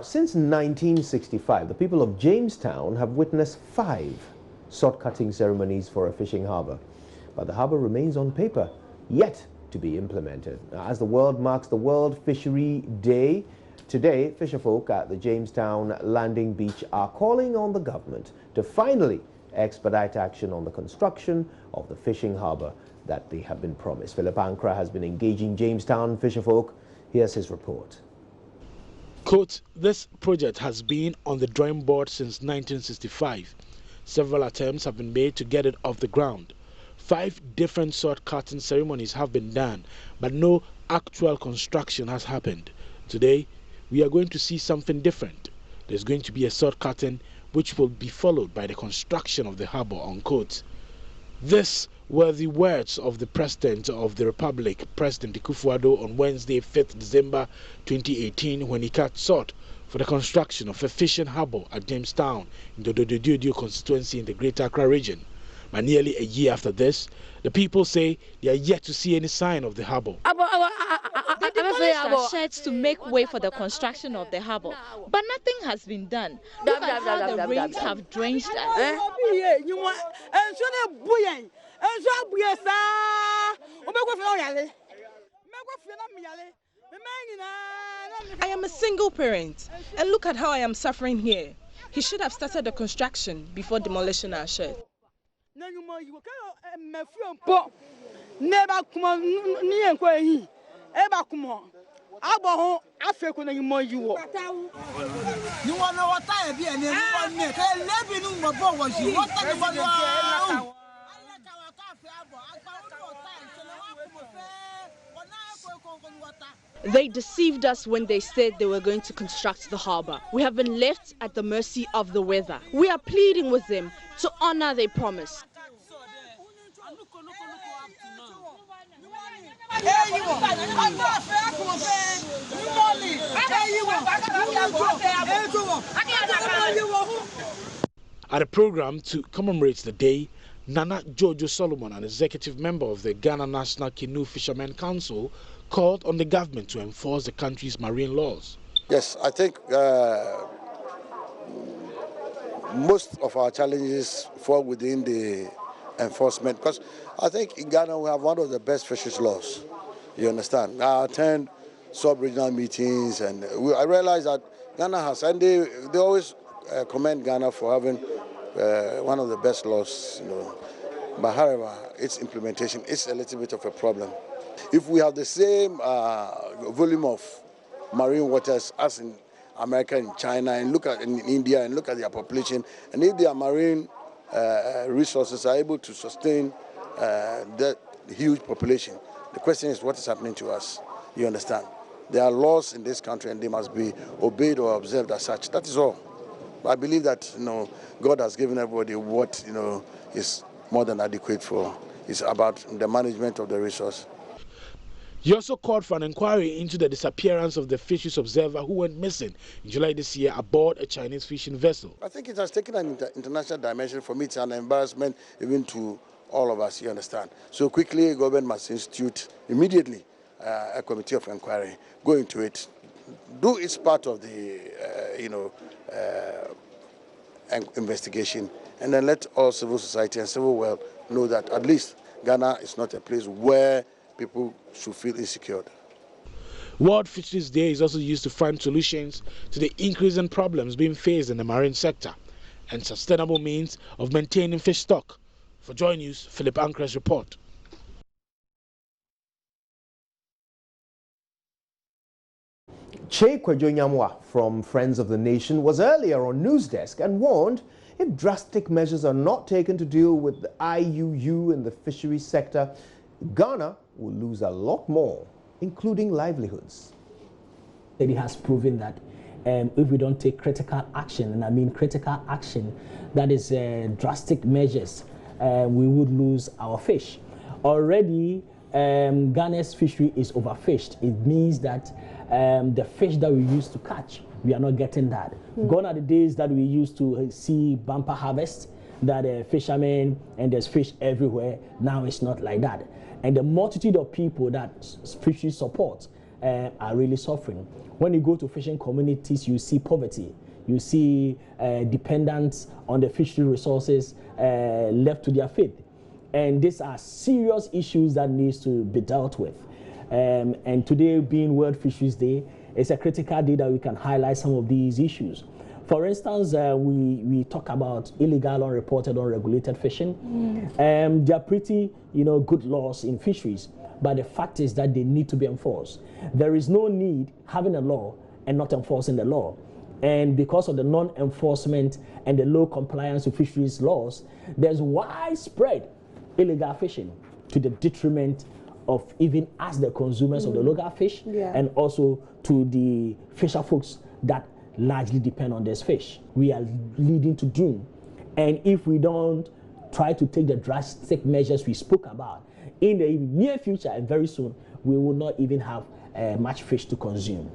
Since 1965, the people of Jamestown have witnessed 5 sod-cutting ceremonies for a fishing harbor. But the harbor remains on paper, yet to be implemented. Now, as the world marks the World Fishery Day, today, fisherfolk at the Jamestown landing beach are calling on the government to finally expedite action on the construction of the fishing harbor that they have been promised. Philip Ankra has been engaging Jamestown fisherfolk. Here's his report. Quote, this project has been on the drawing board since 1965. Several attempts have been made to get it off the ground. 5 different sword cutting ceremonies have been done, but no actual construction has happened. Today, we are going to see something different. There's going to be a sword cutting which will be followed by the construction of the harbor, unquote. This were the words of the President of the Republic, President Akufo-Addo, on Wednesday, 5th December 2018, when he cut sod for the construction of a fishing harbour at Jamestown in the Dododio constituency in the Greater Accra region. But nearly a year after this, the people say they are yet to see any sign of the harbour. They demolished our sheds to make way for the construction of the harbour, but nothing has been done. Look at how the rains have drenched us. I am a single parent, and look at how I am suffering here. He should have started the construction before demolishing our shed. They deceived us when they said they were going to construct the harbor. We have been left at the mercy of the weather. We are pleading with them to honor their promise. At a program to commemorate the day, Nana Jojo Solomon, an executive member of the Ghana National Canoe Fishermen Council, called on the government to enforce the country's marine laws. Yes, I think most of our challenges fall within the enforcement, because I think in Ghana we have one of the best fisheries laws. You understand? I attend sub-regional meetings, and I realize that Ghana has, and they always commend Ghana for having one of the best laws, you know. But however, its implementation is a little bit of a problem. If we have the same volume of marine waters as in America and China, and look at in India and look at their population, and if their marine resources are able to sustain that huge population, the question is what is happening to us? You understand? There are laws in this country and they must be obeyed or observed as such. That is all. I believe that God has given everybody what is more than adequate for. It's about the management of the resource. He also called for an inquiry into the disappearance of the fisheries observer who went missing in July this year aboard a Chinese fishing vessel. I think it has taken an international dimension. For me, it's an embarrassment even to all of us, you understand. So quickly, government must institute immediately a committee of inquiry, go into it, do its part of the, investigation, and then let all civil society and civil world know that at least Ghana is not a place where people should feel insecure. World Fisheries Day is also used to find solutions to the increasing problems being faced in the marine sector and sustainable means of maintaining fish stock. For JoyNews, Philip Ankra's report. Che Kwejo-Nyamwa from Friends of the Nation was earlier on News Desk and warned if drastic measures are not taken to deal with the IUU in the fisheries sector, Ghana will lose a lot more, including livelihoods. It has proven that if we don't take critical action, and I mean critical action, that is drastic measures, we would lose our fish. Already, Ghana's fishery is overfished. It means that the fish that we used to catch, we are not getting that. Gone are the days that we used to see bumper harvest, that fishermen and there's fish everywhere. Now it's not like that. And the multitude of people that fishery support, are really suffering. When you go to fishing communities, you see poverty. You see dependence on the fishery resources left to their fate. And these are serious issues that needs to be dealt with. And today being World Fisheries Day, it's a critical day that we can highlight some of these issues. For instance, we talk about illegal, unreported, unregulated fishing. They are pretty, good laws in fisheries, but the fact is that they need to be enforced. There is no need having a law and not enforcing the law. And because of the non-enforcement and the low compliance with fisheries laws, there's widespread illegal fishing to the detriment of even us, the consumers of the local fish, and also to the fisher folks that largely depend on this fish. We are leading to doom. And if we don't try to take the drastic measures we spoke about, in the near future and very soon, we will not even have much fish to consume.